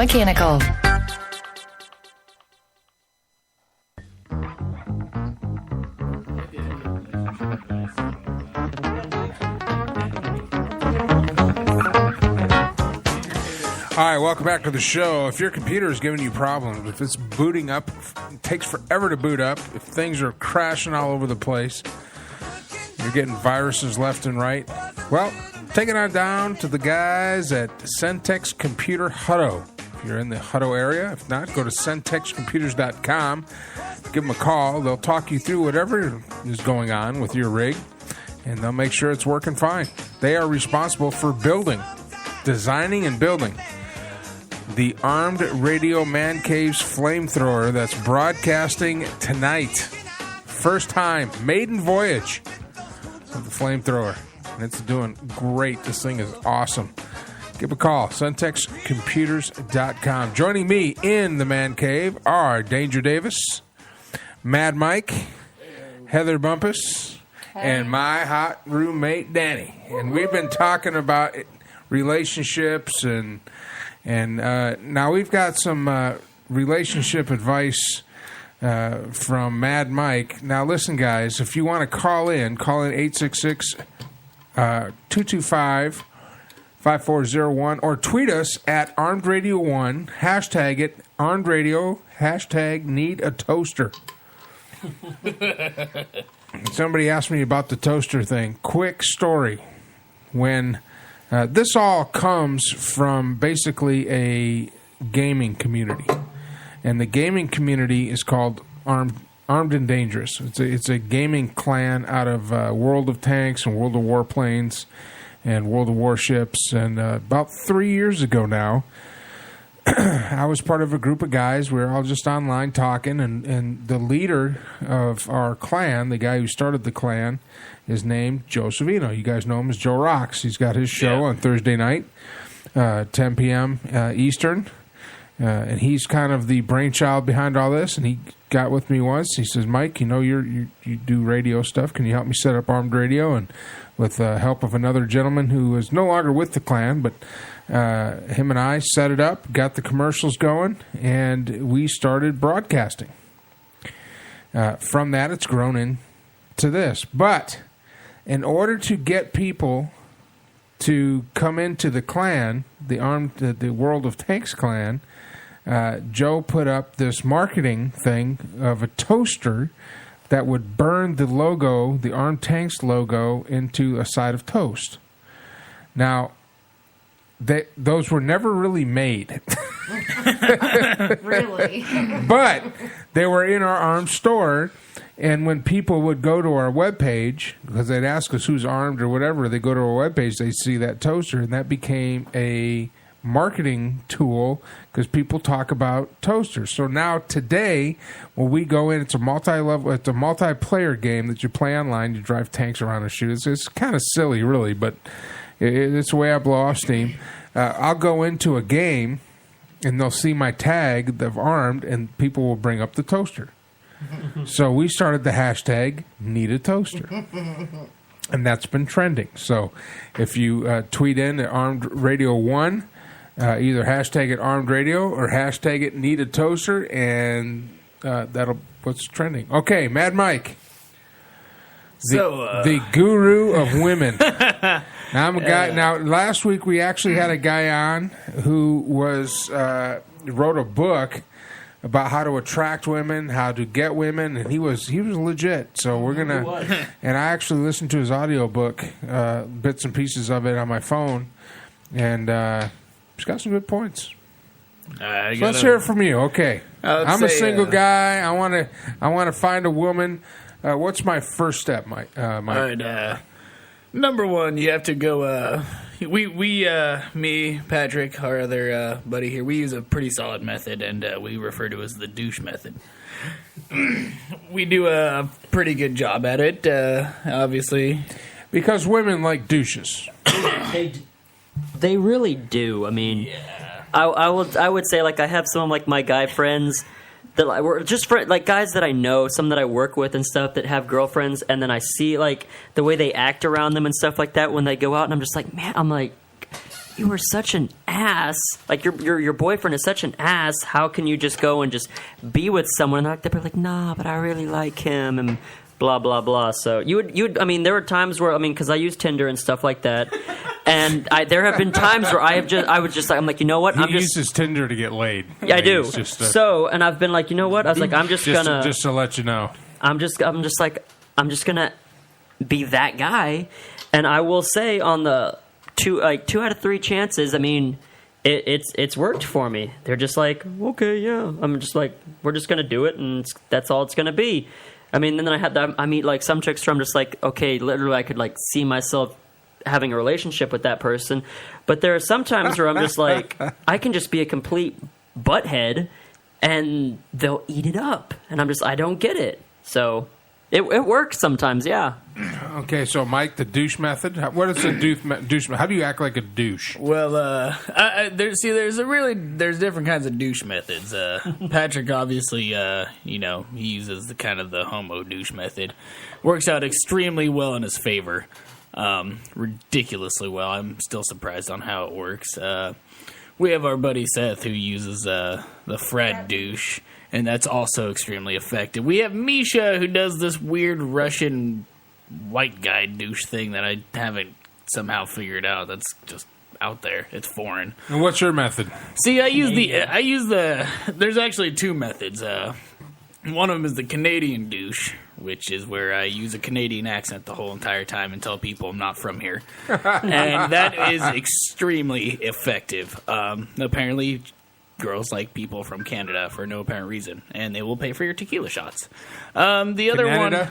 Mechanical. All right, welcome back to the show. If your computer is giving you problems, if it's booting up, it takes forever to boot up, if things are crashing all over the place, you're getting viruses left and right, well, take it on down to the guys at Centex Computer Hutto. If you're in the Hutto area, if not, go to centexcomputers.com. Give them a call. They'll talk you through whatever is going on with your rig, and they'll make sure it's working fine. They are responsible for designing and building the Armed Radio Man Cave's flamethrower that's broadcasting tonight. First time, maiden voyage of the flamethrower. And it's doing great. This thing is awesome. Give a call, centexcomputers.com. Joining me in the Man Cave are Danger Davis, Mad Mike, Heather Bumpus, and my hot roommate, Danny. And we've been talking about relationships and now we've got some relationship advice from Mad Mike. Now listen, guys, if you want to call in 866-225-5401 or tweet us at ArmedRadio1, hashtag it ArmedRadio, hashtag need a toaster. Somebody asked me about the toaster thing. Quick story. When this all comes from basically a gaming community, and the gaming community is called Armed and Dangerous. It's a gaming clan out of World of Tanks and World of Warplanes and World of Warships. And about 3 years ago now, I was part of a group of guys. We were all just online talking, and the leader of our clan, the guy who started the clan, is named Joe Savino. You guys know him as Joe Rocks. He's got his show on Thursday night, 10 p.m. Eastern, and he's kind of the brainchild behind all this. And he got with me once. He says, Mike, you know you do radio stuff. Can you help me set up Armed Radio? And with the help of another gentleman who is no longer with the clan, but him and I set it up, got the commercials going, and we started broadcasting. From that, it's grown into this. But in order to get people to come into the clan, the World of Tanks clan, Joe put up this marketing thing of a toaster that would burn the logo, the Armed Tanks logo, into a side of toast. Now, those were never really made. Really? But they were in our armed store, and when people would go to our webpage, because they'd ask us who's armed or whatever, they go to our webpage, they see that toaster, and that became a marketing tool because people talk about toasters. So now today, when we go in, it's a multiplayer game that you play online. You drive tanks around and shoot. It's kind of silly, really, but it's the way I blow off steam. I'll go into a game, and they'll see my tag of armed, and people will bring up the toaster. So we started the hashtag Need a Toaster. And that's been trending. So if you tweet in at Armed Radio 1, either hashtag it Armed Radio or hashtag it Need a Toaster, and that'll what's trending. Okay, Mad Mike. The guru of women. Now I'm a guy. Now last week we actually had a guy on who wrote a book about how to attract women, how to get women, and he was legit. So we're gonna, and I actually listened to his audiobook, bits and pieces of it on my phone, and he's got some good points. So let's hear it from you. Okay, I'm a single guy. I want to find a woman. What's my first step, Mike? All right. Number one, you have to go. Me, Patrick, our other buddy here, we use a pretty solid method, and we refer to it as the douche method. We do a pretty good job at it, obviously. Because women like douches. They really do. I mean, yeah. I would say, like, I have some of, like, my guy friends that we're just like guys that I know, some that I work with and stuff that have girlfriends, and then I see like the way they act around them and stuff like that when they go out, and I'm just like, man, I'm like, you were such an ass. Like, your boyfriend is such an ass. How can you just go and just be with someone? And they're like, nah, but I really like him, and blah, blah, blah. So you would, I mean, there were times where, I mean, because I use Tinder and stuff like that, and there have been times where I'm like, you know what? He uses Tinder to get laid. Yeah, I do. And I've been like, you know what? I was like, just to let you know. I'm just gonna be that guy, and I will say on the two out of 3 chances, I mean, it's worked for me. They're just like, okay, yeah. I'm just like, we're just gonna do it, and that's all it's gonna be. I mean, then I meet like some chicks where I'm just like, okay, literally I could like see myself having a relationship with that person. But there are some times where I'm just like, I can just be a complete butthead and they'll eat it up. And I don't get it. So it works sometimes, yeah. Okay, so Mike, the douche method. What is the douche method? How do you act like a douche? Well, there's different kinds of douche methods. Patrick obviously, he uses the homo douche method. Works out extremely well in his favor, ridiculously well. I'm still surprised on how it works. We have our buddy Seth who uses the Fred douche, and that's also extremely effective. We have Misha who does this weird Russian white guy douche thing that I haven't somehow figured out. That's just out there. It's foreign. And what's your method? See, there's actually 2 methods. One of them is the Canadian douche, which is where I use a Canadian accent the whole entire time and tell people I'm not from here. And that is extremely effective. Apparently, girls like people from Canada for no apparent reason, and they will pay for your tequila shots. The other one,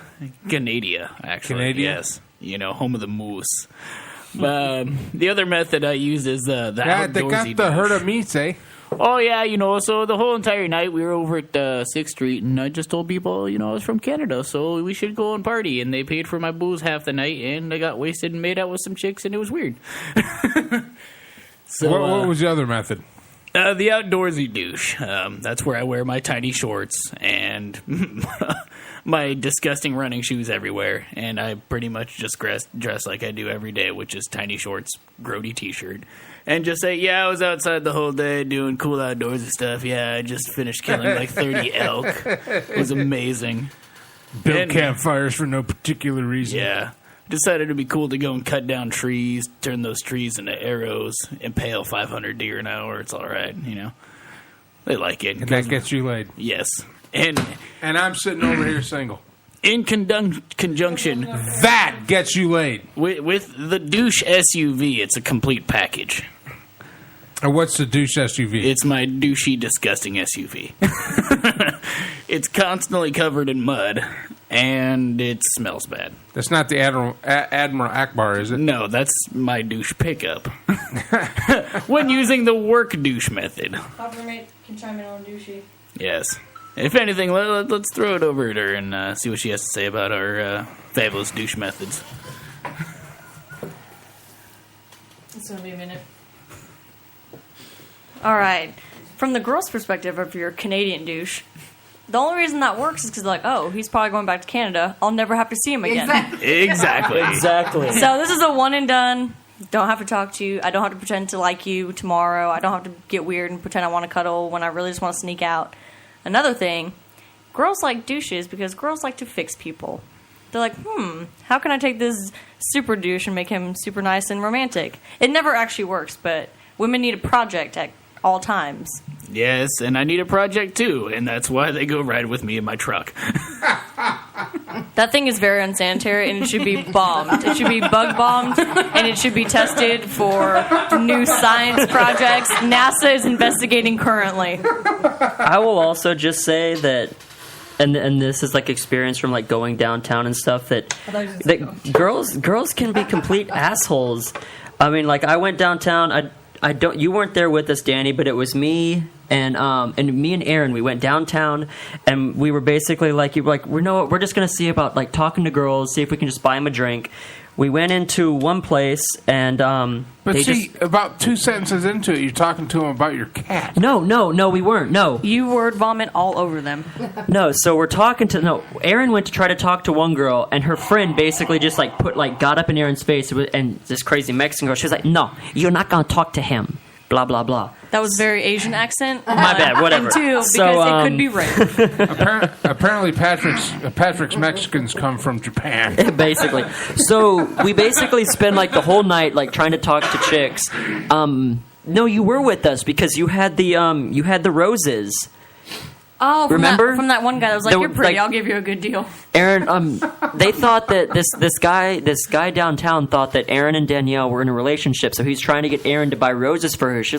Canada, actually. Canada? Yes. Home of the moose. The other method I use is the outdoorsy they got the herd of meats, eh? Oh, yeah, so the whole entire night we were over at 6th Street, and I just told people, I was from Canada, so we should go and party. And they paid for my booze half the night, and I got wasted and made out with some chicks, and it was weird. So what was the other method? The outdoorsy douche. That's where I wear my tiny shorts and my disgusting running shoes everywhere, and I pretty much just dress like I do every day, which is tiny shorts, grody t-shirt, and just say, yeah, I was outside the whole day doing cool outdoorsy stuff. Yeah, I just finished killing like 30 elk. It was amazing. Built campfires for no particular reason. Yeah. Decided it'd be cool to go and cut down trees, turn those trees into arrows, impale 500 deer an hour. It's all right, They like it. And that gets you laid. Yes. And I'm sitting over here single. In conjunction... That gets you laid. With the douche SUV, it's a complete package. And what's the douche SUV? It's my douchey, disgusting SUV. It's constantly covered in mud, and it smells bad. That's not the Admiral Akbar, is it? No, that's my douche pickup. When using the work douche method. Our roommate can chime in on douchey. Yes. If anything, let's throw it over at her and see what she has to say about our fabulous douche methods. It's going to be a minute. All right. From the girl's perspective of your Canadian douche, the only reason that works is because they're like, oh, he's probably going back to Canada. I'll never have to see him again. Exactly. So this is a one and done. Don't have to talk to you. I don't have to pretend to like you tomorrow. I don't have to get weird and pretend I want to cuddle when I really just want to sneak out. Another thing, girls like douches because girls like to fix people. They're like, how can I take this super douche and make him super nice and romantic? It never actually works, but women need a project at all times. Yes, and I need a project too, and that's why they go ride with me in my truck. That thing is very unsanitary, and it should be bombed. It should be bug bombed, and it should be tested for new science projects NASA is investigating currently. I will also just say that, and this is like experience from like going downtown and stuff, that girls can be complete assholes. I mean, like I went downtown. I don't. You weren't there with us, Danny, but it was me and me and Aaron. We went downtown, and we were basically like, we're just gonna see about like talking to girls, see if we can just buy them a drink. we went into one place and But they see, just about 2 sentences into it, you're talking to him about your cat. no, we weren't. No, You word vomit all over them. no. So we're talking to Aaron went to try to talk to one girl, and her friend basically just got up in Aaron's face, and this crazy Mexican girl. She was like, "No, you're not gonna talk to him." Blah blah blah. That was very Asian accent. My bad. Whatever. And two, because So, it could be rape. Apparently, Patrick's Mexicans come from Japan. Basically. So we basically spend like the whole night like trying to talk to chicks. No, you were with us because you had the roses. Oh, Remember? from that one guy that was like, There "You're were, pretty. like- I'll give you a good deal." Aaron, they thought that this guy downtown thought that Aaron and Danielle were in a relationship, so he's trying to get Aaron to buy roses for her. He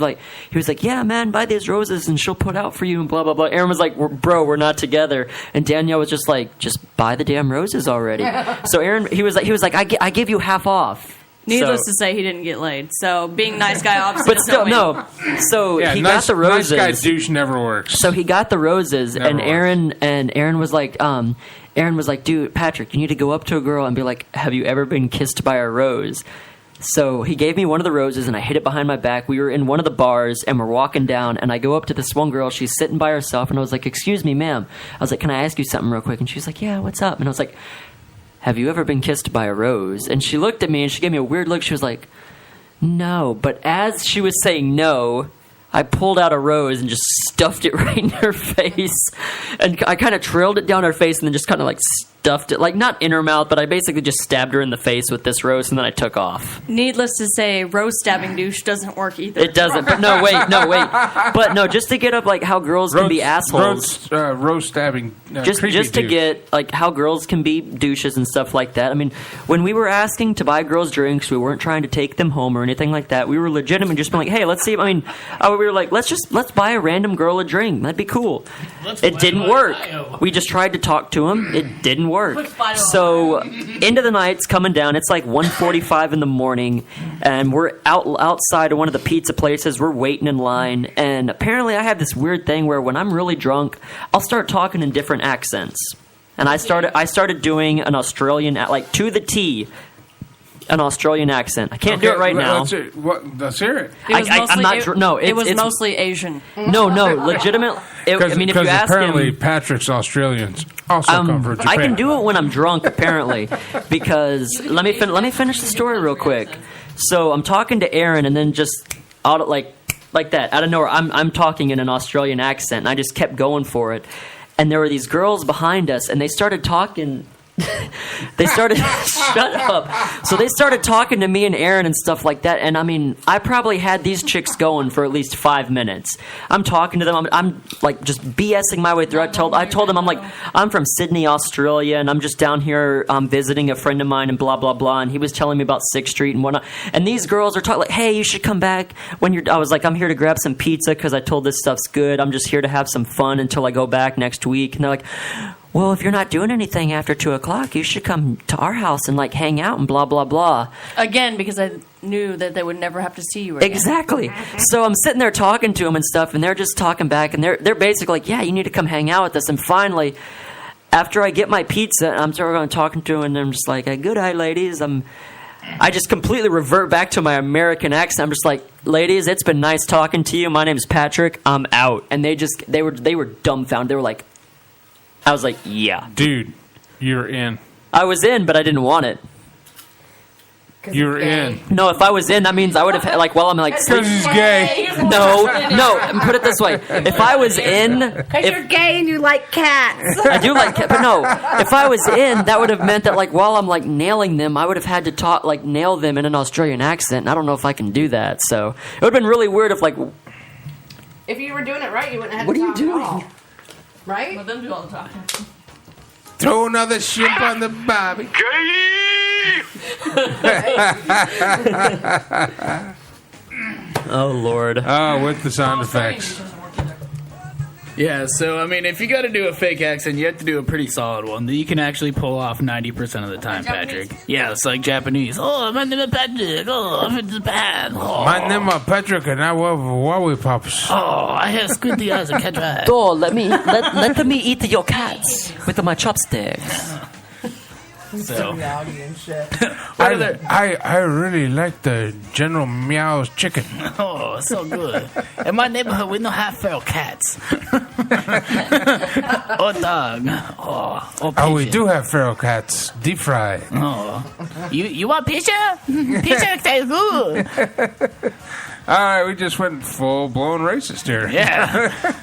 was like, "Yeah, man, buy these roses and she'll put out for you," and blah blah blah. Aaron was like, "Bro, we're not together," and Danielle was just like, "Just buy the damn roses already." So Aaron, he was like, "I give you half off." Needless So- to say, he didn't get laid. So being nice guy obviously but still, doesn't win. no. So Yeah, he nice, got the roses. Nice guy douche never works. So he got the roses, Never and works. Aaron was like, "Dude, Patrick, you need to go up to a girl and be like, have you ever been kissed by a rose?" So he gave me one of the roses, and I hid it behind my back. We were in one of the bars, and we're walking down, and I go up to this one girl. She's sitting by herself, and I was like, "Excuse me, ma'am." I was like, "Can I ask you something real quick?" And she's like, "Yeah, what's up?" And I was like, "Have you ever been kissed by a rose?" And she looked at me, and she gave me a weird look. She was like, "No." But as she was saying no, I pulled out a rose and just stuffed it right in her face. And I kind of trailed it down her face and then just kind of like stuffed it, like not in her mouth, but I basically just stabbed her in the face with this rose and then I took off. Needless to say, rose stabbing douche doesn't work either. It doesn't. But no, wait. But no, just to get up like how girls can be assholes. Rose stabbing. Just creepy to douche. get like how girls can be douches and stuff like that. I mean, when we were asking to buy girls drinks, we weren't trying to take them home or anything like that. We were legitimate, just being like, "Hey, let's see." I mean, we were like, let's buy a random girl a drink. That'd be cool. It didn't work. We just tried to talk to him. It didn't work. So end of the night's coming down. It's like 1:45 in the morning, and we're outside of one of the pizza places. We're waiting in line, and apparently I have this weird thing where when I'm really drunk, I'll start talking in different accents. And I started doing an Australian, like to the T, an Australian accent. I can't do it right now. Let's hear it. It was I'm mostly, not it, dr- no, it was it's- mostly Asian. No, legitimate. I mean, if you ask apparently him, Patrick's Australians also come from Japan. I can do it when I'm drunk, apparently, because let me finish the story real quick. So I'm talking to Aaron, and then just out like that out of nowhere, I'm talking in an Australian accent, and I just kept going for it. And there were these girls behind us, and they started talking. They started shut up. So they started talking to me and Aaron and stuff like that. And I mean, I probably had these chicks going for at least 5 minutes. I'm talking to them. I'm like just BSing my way through. I told them I'm from Sydney, Australia, and I'm just down here visiting a friend of mine and blah blah blah. And he was telling me about 6th Street and whatnot. And these girls are talking like, "Hey, you should come back when you're." I was like, "I'm here to grab some pizza because I told this stuff's good. I'm just here to have some fun until I go back next week." And they're like, "Well, if you're not doing anything after 2:00, you should come to our house and like hang out and blah blah blah." Again, because I knew that they would never have to see you again. Exactly. So I'm sitting there talking to them and stuff, and they're just talking back, and they're basically like, "Yeah, you need to come hang out with us." And finally, after I get my pizza, I'm talking to them, and I'm just like, "Good night, ladies." I just completely revert back to my American accent. I'm just like, "Ladies, it's been nice talking to you. My name's Patrick. I'm out." And they were dumbfounded. They were like. I was like, "Yeah." Dude, you're in. I was in, but I didn't want it. You're in. No, if I was in, that means I would have, like, while I'm, like, Because sleeping. he's gay. No, put it this way. If I was in... Because you're gay and you like cats. I do like cats, but no. If I was in, that would have meant that, like, while I'm, like, nailing them, I would have had to talk, like, nail them in an Australian accent, and I don't know if I can do that, so... It would have been really weird if, like... If you were doing it right, you wouldn't have What to are you talk at doing? all. Right? Let them do all the talking. Throw another ship on the barbie. Oh, Lord. Oh, with the sound effects. Yeah, so I mean, if you got to do a fake accent, you have to do a pretty solid one that you can actually pull off 90% of the time, Patrick. Yeah, it's like Japanese. "Oh, my name is Patrick. Oh, I'm in Japan. Oh, My name is Patrick, and I love lollipops. oh I have squinty eyes and catch eye." Let me eat your cats with my chopsticks. So, Miyagi and shit. what other? I really like the General Meow's chicken. Oh, so good. In my neighborhood, we don't have feral cats. Or dog. Or Oh, we pigeon. do have feral cats, deep fried. Oh, you want pizza? Pizza tastes good. All right, we just went full blown racist here. Yeah.